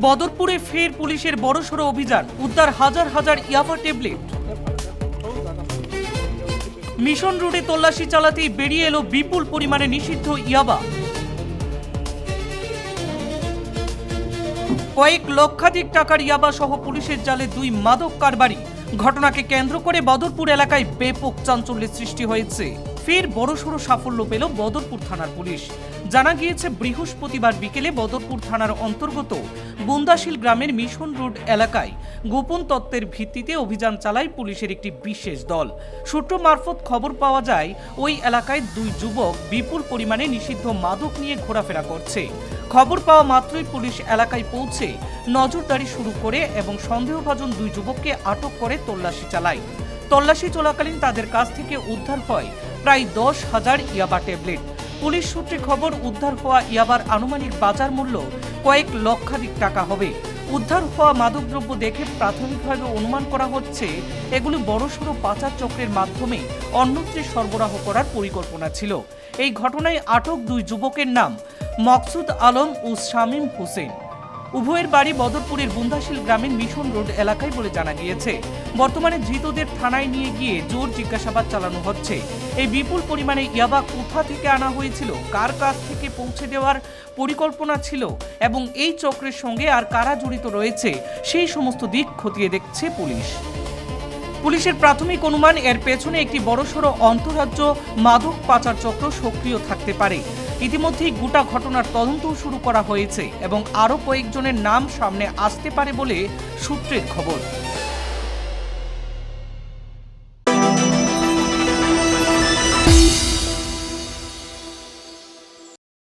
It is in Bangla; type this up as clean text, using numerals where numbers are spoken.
বদরপুরে ফের পুলিশের বড়সড় অভিযান, উদ্ধার হাজার হাজার ইয়াবা ট্যাবলেট। মিশন রোডে তল্লাশি চালাতেই বেরিয়ে এলো বিপুল পরিমাণে নিষিদ্ধ ইয়াবা। কয়েক লক্ষাধিক টাকার ইয়াবা সহ পুলিশের জালে দুই মাদক কারবারি। ঘটনাকে কেন্দ্র করে বদরপুর এলাকায় ব্যাপক চাঞ্চল্যের সৃষ্টি হয়েছে। ফের বড়সড় সাফল্য পেল বদরপুর থানার পুলিশ। জানা গিয়েছে বৃহস্পতিবার বিকেলে বদরপুর থানার অন্তর্গত বুন্দাশিল গ্রামের মিশন রোড এলাকায় গোপন তথ্যের ভিত্তিতে অভিযান চালায় পুলিশের একটি বিশেষ দল। সূত্র মারফত খবর পাওয়া যায় ওই এলাকায় দুই যুবক বিপুল পরিমাণে নিষিদ্ধ মাদক নিয়ে ঘোরাফেরা করছে। খবর পাওয়া মাত্রই পুলিশ এলাকায় পৌঁছে নজরদারি শুরু করে এবং সন্দেহভাজন দুই যুবককে আটক করে তল্লাশি চালায়। তল্লাশি চলাকালীন তাদের কাছ থেকে উদ্ধার হয় প্রায় 10,000 ইয়াবা ট্যাবলেট। পুলিশ সূত্রে খবর, উদ্ধার হওয়া ইয়াবার আনুমানিক বাজার মূল্য কয়েক লক্ষাধিক টাকা হবে। উদ্ধার হওয়া মাদকদ্রব্য দেখে প্রাথমিকভাবে অনুমান করা হচ্ছে এগুলো বড়সড় পাচার চক্রের মাধ্যমে অন্যত্রে সরবরাহ করার পরিকল্পনা ছিল। এই ঘটনায় আটক দুই যুবকের নাম মকসুদ আলম ও শামীম হোসেন। উভয়ের বাড়ি বদরপুরের বুন্দাশিল গ্রামের মিশন রোড এলাকায় বলে জানা গিয়েছে। বর্তমানে ধৃতদের থানায় নিয়ে গিয়ে জোর জিজ্ঞাসাবাদ চালানো হচ্ছে। এই বিপুল পরিমাণে ইয়াবা কোথা থেকে আনা হয়েছিল, কার কাছ থেকে পৌঁছে দেওয়ার পরিকল্পনা ছিল এবং এই চক্রের সঙ্গে আর কারা জড়িত রয়েছে সেই সমস্ত দিক খতিয়ে দেখছে পুলিশ। পুলিশের প্রাথমিক অনুমান, এর পেছনে একটি বড়সড় আন্তঃরাজ্য মাদক পাচার চক্র সক্রিয় থাকতে পারে। ইতিমধ্যেই গোটা ঘটনার তদন্ত শুরু করা হয়েছে এবং আরও কয়েকজনের নাম সামনে আসতে পারে বলে সূত্রের খবর।